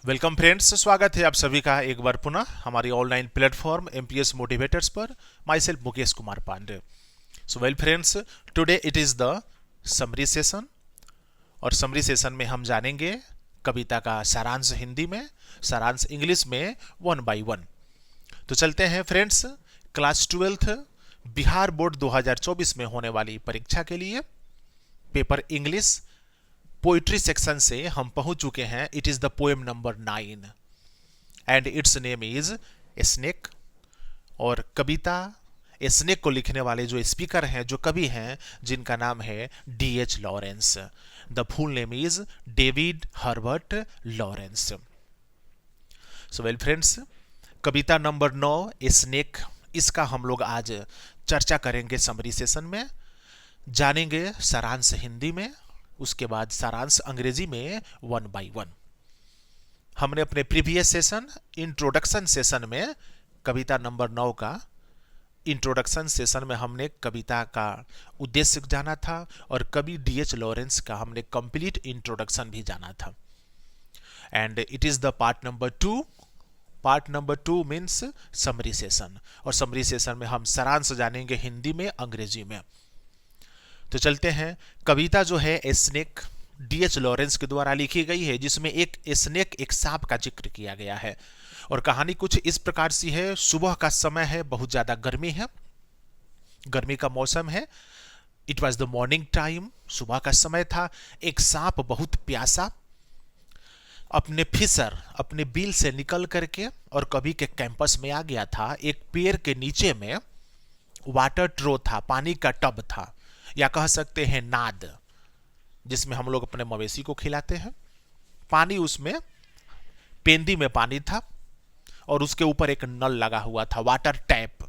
Welcome friends, स्वागत है आप सभी का एक बार पुनः हमारी ऑनलाइन प्लेटफॉर्म एमपीएस मोटिवेटर्स पर। Myself Mukesh Kumar Pandey. So well friends, today it is the summary session. और समरी सेशन में हम जानेंगे कविता का सारांश हिंदी में, सारांश इंग्लिश में, वन बाय वन। तो चलते हैं friends, class 12th Bihar board 2024 में होने वाली परीक्षा के लिए पेपर इंग्लिश पोइट्री सेक्शन से हम पहुंच चुके हैं। It is the poem number 9 and it's name is snake. और कविता स्नेक को लिखने वाले जो स्पीकर हैं, जो कवि हैं, जिनका नाम है D.H. Lawrence. The full name is David Herbert Lawrence. So well friends, Kavita number 9 snake, इसका हम लोग आज चर्चा करेंगे समरी सेशन में। जानेंगे सारांश हिंदी में, उसके बाद सारांश अंग्रेजी में वन बाय वन। हमने अपने प्रीवियस सेशन इंट्रोडक्शन सेशन में कविता नंबर 9 का इंट्रोडक्शन सेशन में हमने कविता का उद्देश्य जाना था और कवि D.H. लॉरेंस का हमने कंप्लीट इंट्रोडक्शन भी जाना था। And it is the part number 2। Part number 2 means summary session, और समरी सेशन में हम सारांश जानेंगे हिंदी में, अंग्रेजी में। तो चलते हैं। कविता जो है स्नेक D.H. लॉरेंस के द्वारा लिखी गई है, जिसमें एक स्नेक, एक सांप का जिक्र किया गया है। और कहानी कुछ इस प्रकार सी है। सुबह का समय है, बहुत ज्यादा गर्मी है, गर्मी का मौसम है। It was the morning time, सुबह का समय था। एक सांप बहुत प्यासा अपने बिल से निकल करके और कवि के कैंपस में आ गया था। एक पेड़ के नीचे में वाटर ट्रो था, पानी का टब था, या कह सकते हैं नाद, जिसमें हम लोग अपने मवेशी को खिलाते हैं। पानी उसमें पेंदी में पानी था और उसके ऊपर एक नल लगा हुआ था, वाटर टैप।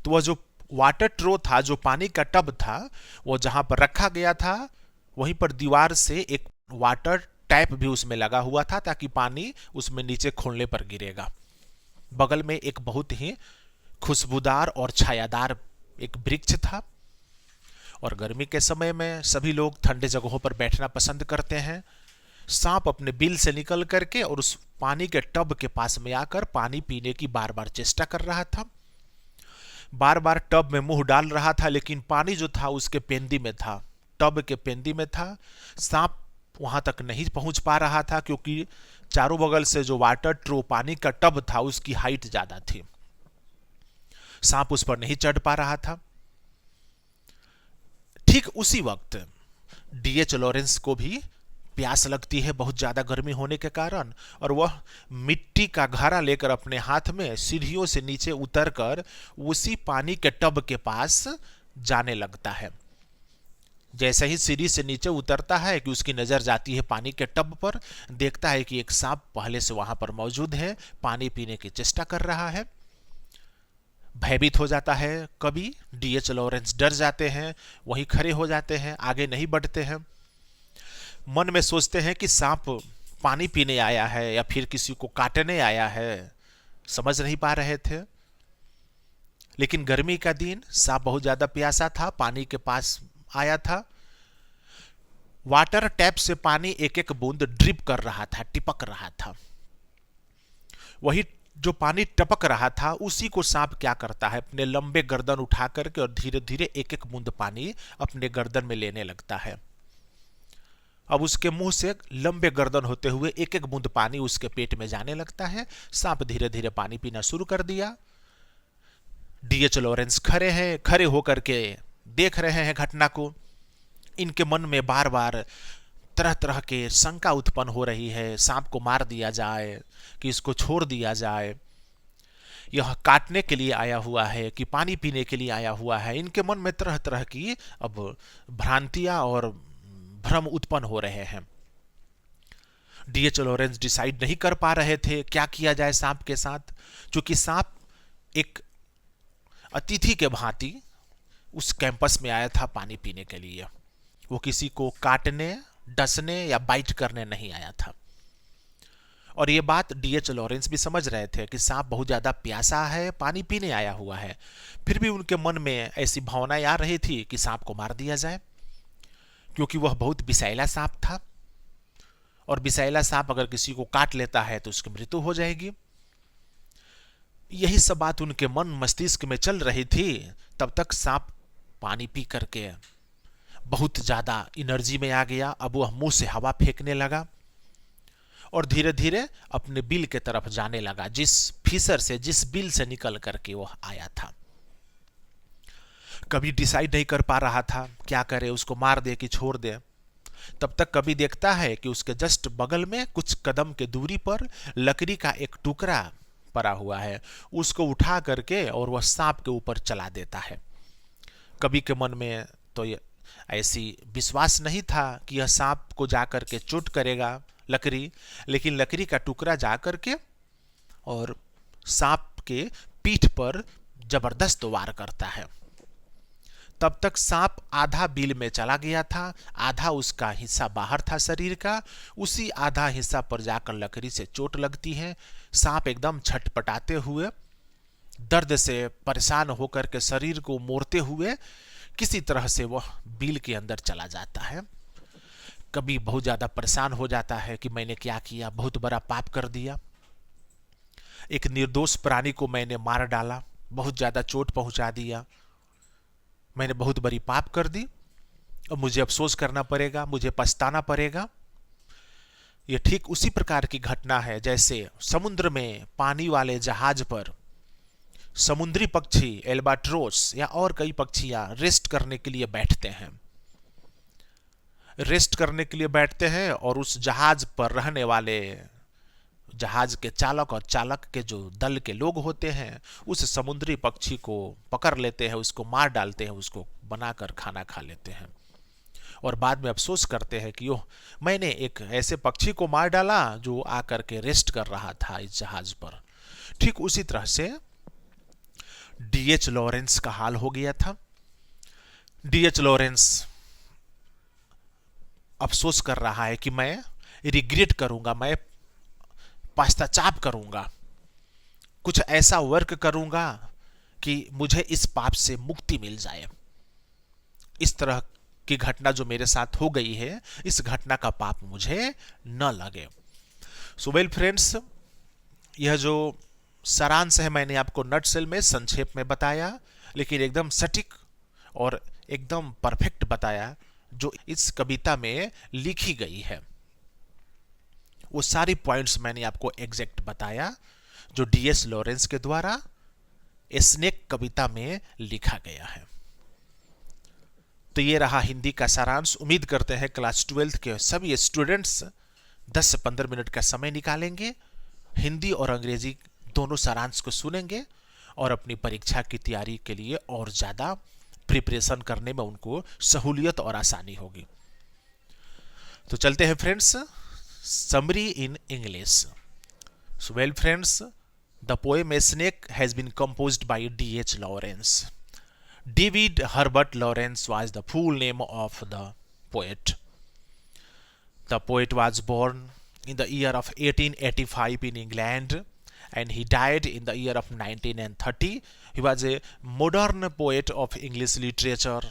तो वह जो वाटर ट्रो था, जो पानी का टब था, वो जहां पर रखा गया था वहीं पर दीवार से एक वाटर टैप भी उसमें लगा हुआ था, ताकि पानी उसमें नीचे खोलने पर गिरेगा। बगल में एक बहुत ही खुशबूदार और छायादार एक वृक्ष था। और गर्मी के समय में सभी लोग ठंडे जगहों पर बैठना पसंद करते हैं। सांप अपने बिल से निकल करके और उस पानी के टब के पास में आकर पानी पीने की बार बार चेष्टा कर रहा था। बार बार टब में मुंह डाल रहा था, लेकिन पानी जो था उसके पेंदी में था, टब के पेंदी में था। सांप वहां तक नहीं पहुंच पा रहा था, क्योंकि चारों बगल से जो वाटर ट्रो, पानी का टब था, उसकी हाइट ज्यादा थी। सांप उस पर नहीं चढ़ पा रहा था। ठीक उसी वक्त D.H. लॉरेंस को भी प्यास लगती है, बहुत ज्यादा गर्मी होने के कारण, और वह मिट्टी का घड़ा लेकर अपने हाथ में सीढ़ियों से नीचे उतरकर उसी पानी के टब के पास जाने लगता है। जैसे ही सीढ़ी से नीचे उतरता है कि उसकी नजर जाती है पानी के टब पर, देखता है कि एक सांप पहले से वहां पर मौजूद है, पानी पीने की चेष्टा कर रहा है। भयभीत हो जाता है कवि, D.H. लॉरेंस डर जाते हैं, वहीं खड़े हो जाते हैं, आगे नहीं बढ़ते हैं। मन में सोचते हैं कि सांप पानी पीने आया है या फिर किसी को काटने आया है, समझ नहीं पा रहे थे। लेकिन गर्मी का दिन, सांप बहुत ज्यादा प्यासा था, पानी के पास आया था। वाटर टैप से पानी एक एक बूंद ड्रिप कर रहा था, टिपक रहा था। वही जो पानी टपक रहा था, उसी को सांप क्या करता है, अपने लंबे गर्दन उठा करके और धीरे धीरे एक एक बूंद पानी अपने गर्दन में लेने लगता है। अब उसके मुंह से लंबे गर्दन होते हुए एक एक बूंद पानी उसके पेट में जाने लगता है। सांप धीरे धीरे पानी पीना शुरू कर दिया। D.H. लॉरेंस खड़े हैं, खड़े होकर के देख रहे हैं घटना को। इनके मन में बार बार तरह तरह के शंका उत्पन्न हो रही है। सांप को मार दिया जाए कि इसको छोड़ दिया जाए, यह काटने के लिए आया हुआ है कि पानी पीने के लिए आया हुआ है। इनके मन में तरह तरह की अब भ्रांतियां और भ्रम उत्पन्न हो रहे हैं। D.H. लॉरेंस डिसाइड नहीं कर पा रहे थे क्या किया जाए सांप के साथ, क्योंकि सांप एक अतिथि के भांति उस कैंपस में आया था पानी पीने के लिए। वो किसी को काटने, डसने या बाइट करने नहीं आया था। और ये बात D.H. लॉरेंस भी समझ रहे थे कि सांप बहुत ज्यादा प्यासा है, पानी पीने आया हुआ है। फिर भी उनके मन में ऐसी भावनाएं आ रही थी कि सांप को मार दिया जाए, क्योंकि वह बहुत विषैला सांप था और विषैला सांप अगर किसी को काट लेता है तो उसकी मृत्यु हो जाएगी। यही सब बात उनके मन मस्तिष्क में चल रही थी। तब तक सांप पानी पी करके बहुत ज्यादा एनर्जी में आ गया। अब वह मुंह से हवा फेंकने लगा और धीरे धीरे अपने बिल के तरफ जाने लगा, जिस फिशर से, जिस बिल से निकल करके वह आया था। कभी डिसाइड नहीं कर पा रहा था क्या करे, उसको मार दे कि छोड़ दे। तब तक कभी देखता है कि उसके जस्ट बगल में कुछ कदम के दूरी पर लकड़ी का एक टुकड़ा पड़ा हुआ है, उसको उठा करके और वह सांप के ऊपर चला देता है। कभी के मन में तो ये ऐसी विश्वास नहीं था कि यह सांप को जाकर के चोट करेगा लकड़ी, लेकिन लकड़ी का टुकड़ा जाकर के और सांप के पीठ पर जबरदस्त वार करता है। तब तक सांप आधा बिल में चला गया था, आधा उसका हिस्सा बाहर था शरीर का। उसी आधा हिस्सा पर जाकर लकड़ी से चोट लगती है। सांप एकदम छटपटाते हुए, दर्द से परेशान होकर के शरीर को मोड़ते हुए किसी तरह से वह बिल के अंदर चला जाता है। कभी बहुत ज्यादा परेशान हो जाता है कि मैंने क्या किया, बहुत बड़ा पाप कर दिया, एक निर्दोष प्राणी को मैंने मार डाला, बहुत ज्यादा चोट पहुंचा दिया, मैंने बहुत बड़ी पाप कर दी और मुझे अफसोस करना पड़ेगा, मुझे पछताना पड़ेगा। यह ठीक उसी प्रकार की घटना है जैसे समुद्र में पानी वाले जहाज पर समुद्री पक्षी एल्बाट्रोस या और कई पक्षियां रेस्ट करने के लिए बैठते हैं। रेस्ट करने के लिए बैठते हैं और उस जहाज पर रहने वाले जहाज के चालक और चालक के जो दल के लोग होते हैं उस समुद्री पक्षी को पकड़ लेते हैं, उसको मार डालते हैं, उसको बनाकर खाना खा लेते हैं और बाद में अफसोस करते हैं कि ओह, मैंने एक ऐसे पक्षी को मार डाला जो आकर के रेस्ट कर रहा था इस जहाज पर। ठीक उसी तरह से डीएच लॉरेंस का हाल हो गया था। डीएच लॉरेंस अफसोस कर रहा है कि मैं रिग्रेट करूंगा, मैं पश्चाताप करूंगा, कुछ ऐसा वर्क करूंगा कि मुझे इस पाप से मुक्ति मिल जाए। इस तरह की घटना जो मेरे साथ हो गई है, इस घटना का पाप मुझे न लगे। सो वेल फ्रेंड्स, यह जो सारांश है मैंने आपको नटसेल में संक्षेप में बताया, लेकिन एकदम सटीक और एकदम परफेक्ट बताया जो इस कविता में लिखी गई है। वो सारी पॉइंट्स मैंने आपको एग्जैक्ट बताया जो डीएच लॉरेंस के द्वारा स्नेक कविता में लिखा गया है। तो ये रहा हिंदी का सारांश। उम्मीद करते हैं क्लास 12 के सभी स्टूडेंट्स 10 से 15 मिनट का समय निकालेंगे, हिंदी और अंग्रेजी दोनों सारांश को सुनेंगे और अपनी परीक्षा की तैयारी के लिए और ज्यादा प्रिपरेशन करने में उनको सहूलियत और आसानी होगी। तो चलते हैं friends, summary in English. So well friends, the poem Snake has been composed by D.H. Lawrence. David Herbert Lawrence was the full name of the poet. The poet was born in the year of 1885 in England and he died in the year of 1930. He was a modern poet of English literature.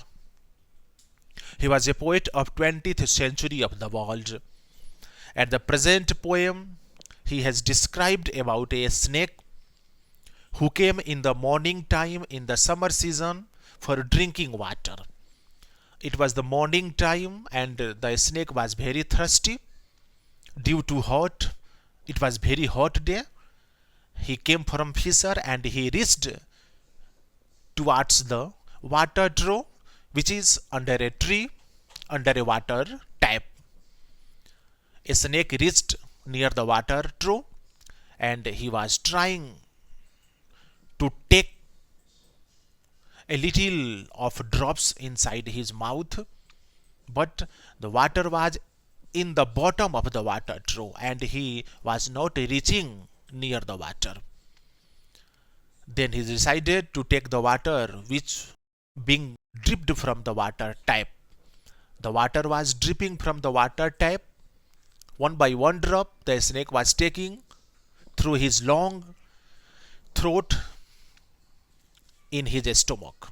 He was a poet of 20th century of the world. At the present poem, he has described about a snake who came in the morning time in the summer season for drinking water. It was the morning time and the snake was very thirsty due to hot. It was very hot day. He came from fisher and he reached towards the water trough which is under a tree under a water tap. A snake reached near the water trough and he was trying to take a little of drops inside his mouth, but the water was in the bottom of the water trough and he was not reaching near the water. Then he decided to take the water which being dripped from the water tap. The water was dripping from the water tap. One by one drop the snake was taking through his long throat in his stomach.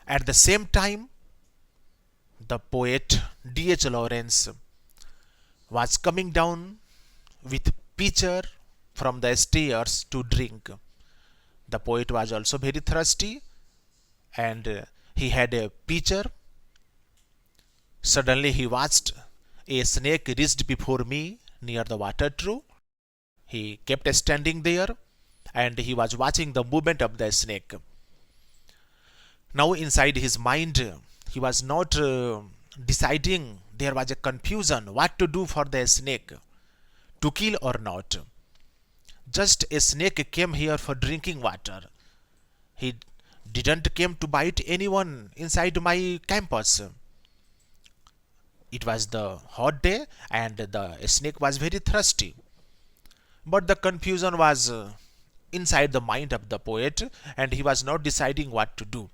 At the same time, the poet D.H. Lawrence was coming down with pitcher from the stairs to drink. The poet was also very thirsty, and he had a pitcher. Suddenly he watched a snake reached before me near the water trough. He kept standing there, and he was watching the movement of the snake. Now inside his mind, he was not deciding. There was a confusion what to do for the snake, to kill or not. Just a snake came here for drinking water. He didn't came to bite anyone inside my campus. It was the hot day and the snake was very thirsty. But the confusion was inside the mind of the poet, and he was not deciding what to do.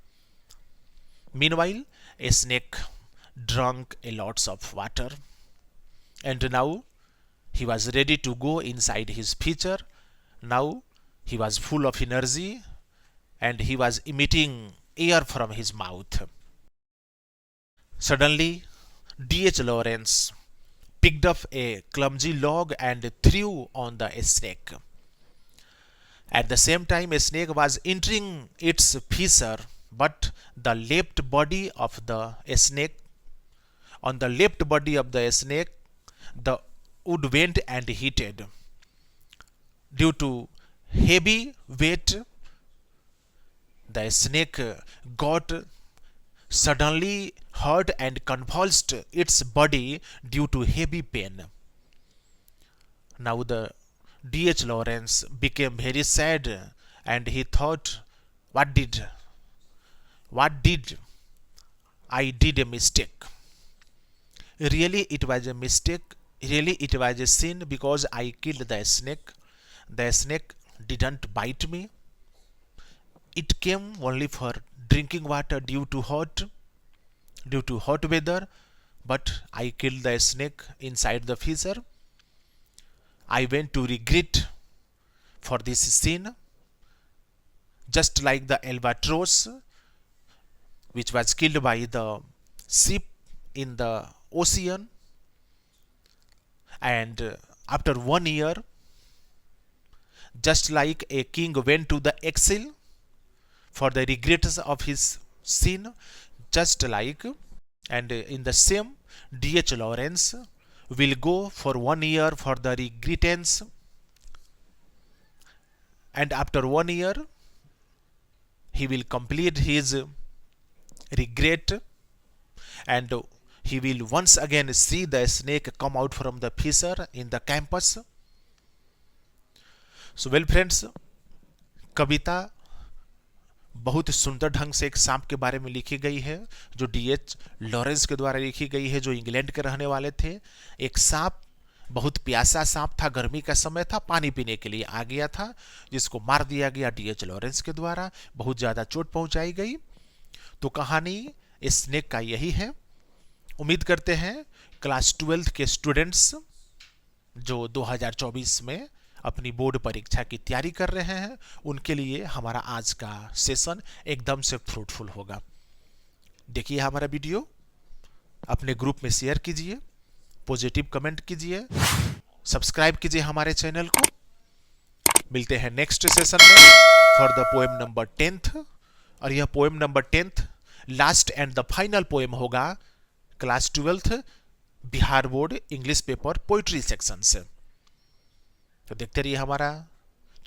Meanwhile, a snake drank a lots of water, and now he was ready to go inside his pitcher. Now he was full of energy, and he was emitting air from his mouth. Suddenly, D.H. Lawrence picked up a clumsy log and threw on the snake. At the same time, a snake was entering its fissure, but the left body of the snake, on the left body of the snake, the wood went and heated. Due to heavy weight, the snake got suddenly hurt and convulsed its body due to heavy pain. Now the D.H. Lawrence became very sad, and he thought, what did I did a mistake? Really it was a mistake. Really it was a sin because I killed the snake. The snake didn't bite me. It came only for drinking water due to hot weather, but I killed the snake inside the fissure. I went to regret for this sin, just like the albatross which was killed by the ship in the ocean. And after 1 year, just like a king went to the exile for the regrets of his sin, just like, and in the same, D.H. Lawrence will go for 1 year for the regrets, and after 1 year he will complete his regret, and he will once again see the snake come out from the fissure in the campus. So well friends, कविता बहुत सुंदर ढंग से एक सांप के बारे में लिखी गई है, जो D.H. लॉरेंस के द्वारा लिखी गई है, जो इंग्लैंड के रहने वाले थे। एक सांप, बहुत प्यासा सांप था, गर्मी का समय था, पानी पीने के लिए आ गया था, जिसको मार दिया गया D.H. लॉरेंस के द्वारा, बहुत ज़्यादा चोट पहुंचाई गई। तो कहानी इस स्नेक का यही है। उम्मीद करते हैं क्लास 12 के स्टूडेंट्स जो 2024 में अपनी बोर्ड परीक्षा की तैयारी कर रहे हैं, उनके लिए हमारा आज का सेशन एकदम से फ्रूटफुल होगा। देखिए हमारा वीडियो, अपने ग्रुप में शेयर कीजिए, पॉजिटिव कमेंट कीजिए, सब्सक्राइब कीजिए हमारे चैनल को। मिलते हैं नेक्स्ट सेशन में for the poem number 10th, और यह poem number 10th last and the final poem होगा class 12th Bihar board English paper poetry section से। तो देखते रहिए हमारा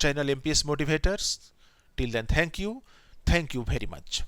channel MPS motivators. Till then thank you very much.